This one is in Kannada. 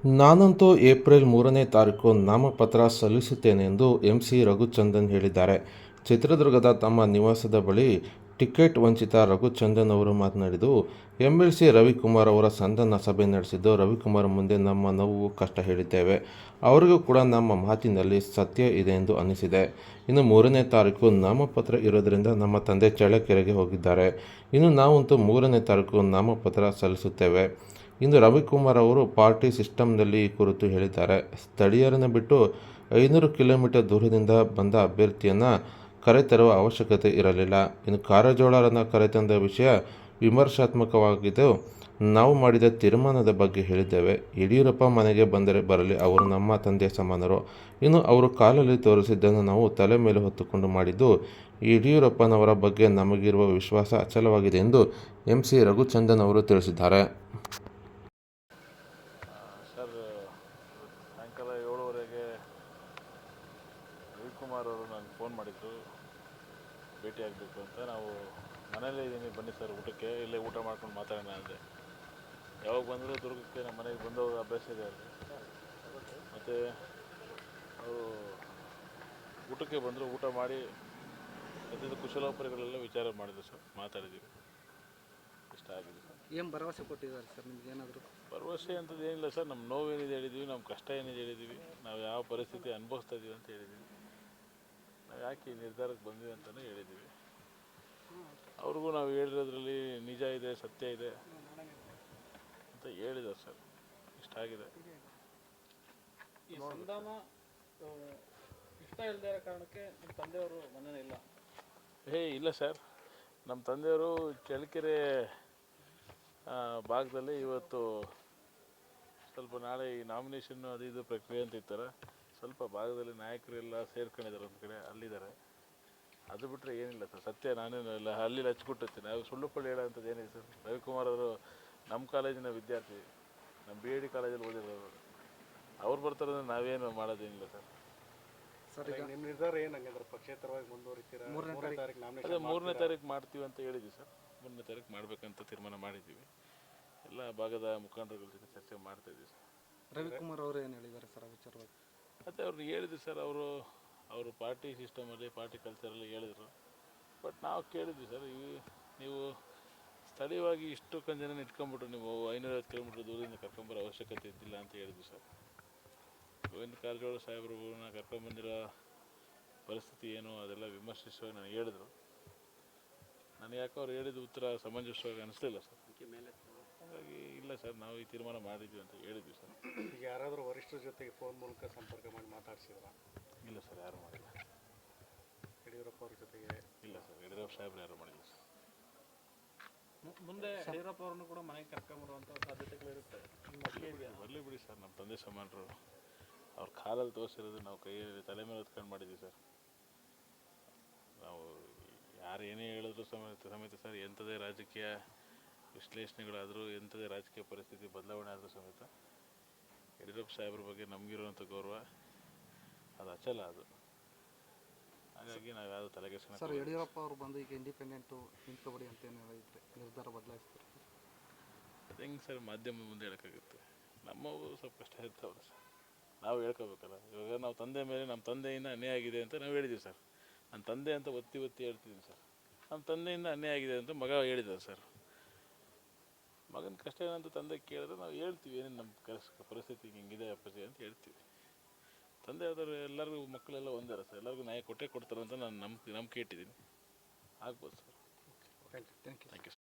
ನಾನಂತೂ ಏಪ್ರಿಲ್ 3ನೇ ತಾರೀಕು ನಾಮಪತ್ರ ಸಲ್ಲಿಸುತ್ತೇನೆ ಎಂದು ಎಂಸಿ ರಘುಚಂದನ್ ಹೇಳಿದ್ದಾರೆ. ಚಿತ್ರದುರ್ಗದ ತಮ್ಮ ನಿವಾಸದ ಬಳಿ ಟಿಕೆಟ್ ವಂಚಿತ ರಘುಚಂದನ್ ಅವರು ಮಾತನಾಡಿದ್ದು, ಎಂಎಲ್ಸಿ ರವಿಕುಮಾರ್ ಅವರ ಸಂಧಾನ ಸಭೆ ನಡೆಸಿದ್ದು, ರವಿಕುಮಾರ್ ಮುಂದೆ ನಮ್ಮ ನೋವು ಕಷ್ಟ ಹೇಳಿದ್ದೇವೆ. ಅವರಿಗೂ ಕೂಡ ನಮ್ಮ ಮಾತಿನಲ್ಲಿ ಸತ್ಯ ಇದೆ ಎಂದು ಅನ್ನಿಸಿದೆ. ಇನ್ನು 3ನೇ ತಾರೀಕು ನಾಮಪತ್ರ ಇರೋದ್ರಿಂದ ನಮ್ಮ ತಂದೆ ಚಳ್ಳಕೆರೆಗೆ ಹೋಗಿದ್ದಾರೆ. ಇನ್ನು ನಾವಂತೂ 3ನೇ ತಾರೀಕು ನಾಮಪತ್ರ ಸಲ್ಲಿಸುತ್ತೇವೆ. ಇಂದು ರವಿಕುಮಾರ್ ಅವರು ಪಾರ್ಟಿ ಸಿಸ್ಟಂನಲ್ಲಿ ಈ ಕುರಿತು ಹೇಳಿದ್ದಾರೆ. ಸ್ಥಳೀಯರನ್ನು ಬಿಟ್ಟು 500 ಕಿಲೋಮೀಟರ್ ದೂರದಿಂದ ಬಂದ ಅಭ್ಯರ್ಥಿಯನ್ನು ಕರೆತರುವ ಅವಶ್ಯಕತೆ ಇರಲಿಲ್ಲ. ಇನ್ನು ಕಾರಜೋಳರನ್ನು ಕರೆತಂದ ವಿಷಯ ವಿಮರ್ಶಾತ್ಮಕವಾಗಿದ್ದು, ನಾವು ಮಾಡಿದ ತೀರ್ಮಾನದ ಬಗ್ಗೆ ಹೇಳಿದ್ದೇವೆ. ಯಡಿಯೂರಪ್ಪ ಮನೆಗೆ ಬಂದರೆ ಬರಲಿ, ಅವರು ನಮ್ಮ ತಂದೆ ಸಮಾನರು. ಇನ್ನು ಅವರು ಕಾಲಲ್ಲಿ ತೋರಿಸಿದ್ದನ್ನು ನಾವು ತಲೆ ಮೇಲೆ ಹೊತ್ತುಕೊಂಡು ಮಾಡಿದ್ದು. ಯಡಿಯೂರಪ್ಪನವರ ಬಗ್ಗೆ ನಮಗಿರುವ ವಿಶ್ವಾಸ ಅಚಲವಾಗಿದೆ ಎಂದು ಎಂಸಿ ರಘುಚಂದನ್ ಅವರು ತಿಳಿಸಿದ್ದಾರೆ. ಸರ್, ಸಾಯಂಕಾಲ 7:30ಗೆ ರವಿಕುಮಾರ್ ಅವರು ನನಗೆ ಫೋನ್ ಮಾಡಿದ್ರು, ಭೇಟಿ ಆಗಬೇಕು ಅಂತ. ನಾವು ಮನೇಲೇ ಇದ್ದೀನಿ, ಬನ್ನಿ ಸರ್ ಊಟಕ್ಕೆ, ಇಲ್ಲೇ ಊಟ ಮಾಡ್ಕೊಂಡು ಮಾತಾಡೋಣ ಅಂದೆ. ಯಾವಾಗ ಬಂದರೂ ದುರ್ಗಕ್ಕೆ ನಮ್ಮ ಮನೆಗೆ ಬಂದು ಅಭ್ಯಾಸ ಇದೆ ಅಲ್ಲಿ. ಮತ್ತು ಅವರು ಊಟಕ್ಕೆ ಬಂದರು, ಊಟ ಮಾಡಿ ಅದರಿಂದ ಕುಶಲೋಪರಿಗಳೆಲ್ಲ ವಿಚಾರ ಮಾಡಿದ್ರು ಸರ್, ಮಾತಾಡಿದ್ದೀವಿ. ಇಷ್ಟ ಆಗಿದೆ ಸರ್. ಏನು ಭರವಸೆ ಕೊಟ್ಟಿದ್ದಾರೆ ಸರ್ ನಿಮ್ಗೆ? ಏನಾದರೂ ಭರವಸೆ ಅಂಥದ್ದು ಏನಿಲ್ಲ ಸರ್. ನಮ್ಮ ನೋವೇನಿದೆ ಹೇಳಿದ್ದೀವಿ, ನಮ್ಮ ಕಷ್ಟ ಏನಿದೆ ಹೇಳಿದ್ದೀವಿ, ನಾವು ಯಾವ ಪರಿಸ್ಥಿತಿ ಅನುಭವಿಸ್ತಾ ಇದ್ದೀವಿ ಅಂತ ಹೇಳಿದ್ದೀವಿ, ನಾವು ಯಾಕೆ ಈ ನಿರ್ಧಾರಕ್ಕೆ ಬಂದ್ವಿ ಅಂತಲೇ ಹೇಳಿದ್ದೀವಿ. ಅವ್ರಿಗೂ ನಾವು ಹೇಳಿರೋದ್ರಲ್ಲಿ ನಿಜ ಇದೆ, ಸತ್ಯ ಇದೆ ಅಂತ ಹೇಳಿದ್ದಾರೆ ಸರ್. ಇಷ್ಟ ಆಗಿದೆ. ಈ ಸಂಧಾನ ಇಷ್ಟ ಇಲ್ಲದೆ ಇರೋ ಕಾರಣಕ್ಕೆ ನಿಮ್ಮ ತಂದೆಯವರು ಮನೇಲಿ ಇಲ್ಲ? ಇಲ್ಲ ಸರ್, ನಮ್ಮ ತಂದೆಯವರು ಚಳ್ಳಕೆರೆ ಭಾಗದಲ್ಲಿ ಇವತ್ತು ಸ್ವಲ್ಪ ನಾಳೆ ಈ ನಾಮಿನೇಷನ್ನು ಅದು ಇದು ಪ್ರಕ್ರಿಯೆ ಅಂತ ಇರ್ತಾರೆ. ಸ್ವಲ್ಪ ಭಾಗದಲ್ಲಿ ನಾಯಕರೆಲ್ಲ ಸೇರ್ಕೊಂಡಿದ್ದಾರೆ, ಒಂದು ಕಡೆ ಅಲ್ಲಿದ್ದಾರೆ. ಅದು ಬಿಟ್ಟರೆ ಏನಿಲ್ಲ ಸರ್, ಸತ್ಯ ನಾನೇನು ಇಲ್ಲ ಅಲ್ಲಿ ಹಚ್ಕೊಟ್ಟಿರ್ತೀನಿ. ನಾವು ಸುಳ್ಳು ಪಳ್ಳು ಹೇಳೋಂಥದ್ದು ಏನಿದೆ ಸರ್. ರವಿಕುಮಾರ್ ಅವರು ನಮ್ಮ ಕಾಲೇಜಿನ ವಿದ್ಯಾರ್ಥಿ, ನಮ್ಮ BID ಕಾಲೇಜಲ್ಲಿ ಓದಿರೋರು. ಅವ್ರು ಬರ್ತಾರೆ, ನಾವೇನು ಮಾಡೋದೇನಿಲ್ಲ ಸರ್. ಸರ್, ಈಗ ನಿಮ್ಮ ನಿರ್ಧಾರ ಏನು? ಹಂಗಂದ್ರೆ ಪಕ್ಷೇತರವಾಗಿ ಮುಂದುವರಿತೀರಾ? 3ನೇ ತಾರೀಕು ಅದೇ 3ನೇ ತಾರೀಕು ಮಾಡ್ತೀವಿ ಅಂತ ಹೇಳಿದ್ವಿ ಸರ್. 3ನೇ ತಾರೀಕು ಮಾಡಬೇಕಂತ ತೀರ್ಮಾನ ಮಾಡಿದ್ದೀವಿ. ಎಲ್ಲ ಭಾಗದ ಮುಖಂಡರುಗಳ ಜೊತೆ ಚರ್ಚೆ ಮಾಡ್ತಾಯಿದ್ದೀವಿ ಸರ್. ರವಿಕುಮಾರ್ ಅವರು ಏನು ಹೇಳಿದ್ದಾರೆ ಸರ್ ಆ ವಿಚಾರವಾಗಿ? ಮತ್ತು ಅವ್ರು ಹೇಳಿದ್ರು ಸರ್, ಅವರು ಪಾರ್ಟಿ ಸಿಸ್ಟಮಲ್ಲಿ, ಪಾರ್ಟಿ ಕಲ್ಚರಲ್ಲಿ ಹೇಳಿದರು. ಬಟ್ ನಾವು ಕೇಳಿದ್ವಿ ಸರ್, ನೀವು ಸ್ಥಳೀಯವಾಗಿ ಇಷ್ಟು ಜನ ಇಟ್ಕೊಂಡ್ಬಿಟ್ರು, ನೀವು 550 ಕಿಲೋಮೀಟ್ರ್ ದೂರದಿಂದ ಕರ್ಕೊಂಬರೋ ಅವಶ್ಯಕತೆ ಇದ್ದಿಲ್ಲ ಅಂತ ಹೇಳಿದ್ವಿ ಸರ್. ಗೋವಿಂದ ಕಾರಜೋಳ ಸಾಹೇಬ್ರನ್ನ ಕರ್ಕೊಂಬಂದಿರೋ ಪರಿಸ್ಥಿತಿ ಏನು ಅದೆಲ್ಲ ವಿಮರ್ಶಿಸುವಾಗ ನನಗೆ ಹೇಳಿದ್ರು. ನನಗೆ ಯಾಕೋ ಅವ್ರು ಹೇಳಿದ ಉತ್ತರ ಸಮಂಜಸವಾಗಿ ಅನಿಸ್ಲಿಲ್ಲ ಸರ್. ಹಾಗಾಗಿ ಇಲ್ಲ ಸರ್, ನಾವು ಈ ತೀರ್ಮಾನ ಮಾಡಿದ್ವಿ ಅಂತ ಹೇಳಿದ್ವಿ ಸರ್. ಈಗ ಯಾರಾದರೂ ವರಿಷ್ಠರ ಜೊತೆಗೆ ಫೋನ್ ಮೂಲಕ ಸಂಪರ್ಕ ಮಾಡಿ ಮಾತಾಡ್ಸಿದ್ರ? ಇಲ್ಲ ಸರ್, ಯಾರು ಮಾಡಿಲ್ಲ. ಯಡಿಯೂರಪ್ಪ ಅವ್ರ ಜೊತೆಗೆ? ಇಲ್ಲ ಸರ್, ಯಡಿಯೂರಪ್ಪ ಸಾಹೇಬ್ರು ಯಾರು ಮಾಡಿಲ್ಲ ಸರ್. ಮುಂದೆ ಯಡಿಯೂರಪ್ಪ ಅವ್ರನ್ನು ಕೂಡ ಮನೆಗೆ ಕರ್ಕೊಂಬರುವಂಥ ಸಾಧ್ಯತೆಗಳಿರುತ್ತೆ. ಬರಲಿ ಬಿಡಿ ಸರ್, ನಮ್ಮ ತಂದೆ ಸಮಾನರು. ಅವ್ರ ಕಾಲಲ್ಲಿ ತೋರಿಸಿರೋದು ನಾವು ಕೈಯಲ್ಲಿ ತಲೆ ಮೇಲೆ ಹೊತ್ಕೊಂಡು ಮಾಡಿದ್ವಿ ಸರ್. ನಾವು ಯಾರು ಏನೇ ಹೇಳಿದ್ರು ಸಮೇತ ಸರ್, ಎಂಥದೇ ರಾಜಕೀಯ ವಿಶ್ಲೇಷಣೆಗಳಾದರೂ, ಎಂಥದೇ ರಾಜಕೀಯ ಪರಿಸ್ಥಿತಿ ಬದಲಾವಣೆ ಆದರೂ ಸಮೇತ ಯಡಿಯೂರಪ್ಪ ಸಾಹೇಬ್ರ ಬಗ್ಗೆ ನಮಗಿರುವಂಥ ಗೌರವ ಅದು ಅಚಲ. ಅದು ಹಾಗಾಗಿ ನಾವು ಯಾವುದು ತಲೆಗೆಡ್ಸ್ಕೊಂಡು ಸರ್, ಯಡಿಯೂರಪ್ಪ ಅವರು ಬಂದು ಈಗ ಇಂಡಿಪೆಂಡೆಂಟು ನಿಂತ್ಕೊಬೇಡಿ ಅಂತ ಏನು ಹೇಳಿದ್ರೆ ನಿರ್ಧಾರ ಬದಲಾಯಿಸ್ತಾರೆ? ಅದು ಹೆಂಗೆ ಸರ್, ಮಾಧ್ಯಮ ಮುಂದೆ ಹೇಳೋಕ್ಕಾಗುತ್ತೆ? ನಮ್ಮವು ಸ್ವಲ್ಪ ಕಷ್ಟ ಇರ್ತಾವಲ್ಲ ಸರ್, ನಾವು ಹೇಳ್ಕೋಬೇಕಲ್ಲ. ಇವಾಗ ನಾವು ತಂದೆ ಮೇಲೆ, ನಮ್ಮ ತಂದೆಯಿಂದ ಅನ್ಯಾಯ ಆಗಿದೆ ಅಂತ ನಾವು ಹೇಳಿದ್ದೀವಿ ಸರ್. ನನ್ನ ತಂದೆ ಅಂತ ಒತ್ತಿ ಹೇಳ್ತಿದ್ದೀನಿ ಸರ್. ನಮ್ಮ ತಂದೆಯಿಂದ ಅನ್ಯಾಯ ಆಗಿದೆ ಅಂತ ಮಗ ಹೇಳಿದ್ದಾರೆ ಸರ್. ಮಗನ ಕಷ್ಟ ಏನಂತ ತಂದೆ ಕೇಳಿದ್ರೆ ನಾವು ಹೇಳ್ತೀವಿ, ಏನೇನು ನಮ್ಮ ಪರಿಸ್ಥಿತಿ ಹಿಂಗಿದೆ ಅಪ್ಪಾಜಿ ಅಂತ ಹೇಳ್ತೀವಿ. ತಂದೆ ಆದರೂ ಎಲ್ಲರಿಗೂ ಮಕ್ಕಳೆಲ್ಲ ಒಂದೇ ಸರ್, ಎಲ್ಲರಿಗೂ ನ್ಯಾಯ ಕೊಟ್ಟೇ ಕೊಡ್ತಾರೆ ಅಂತ ನಾನು ನಂಬಿಕೆ ಇಟ್ಟಿದ್ದೀನಿ. ಆಗ್ಬೋದು sir. Thank you. Thank you sir.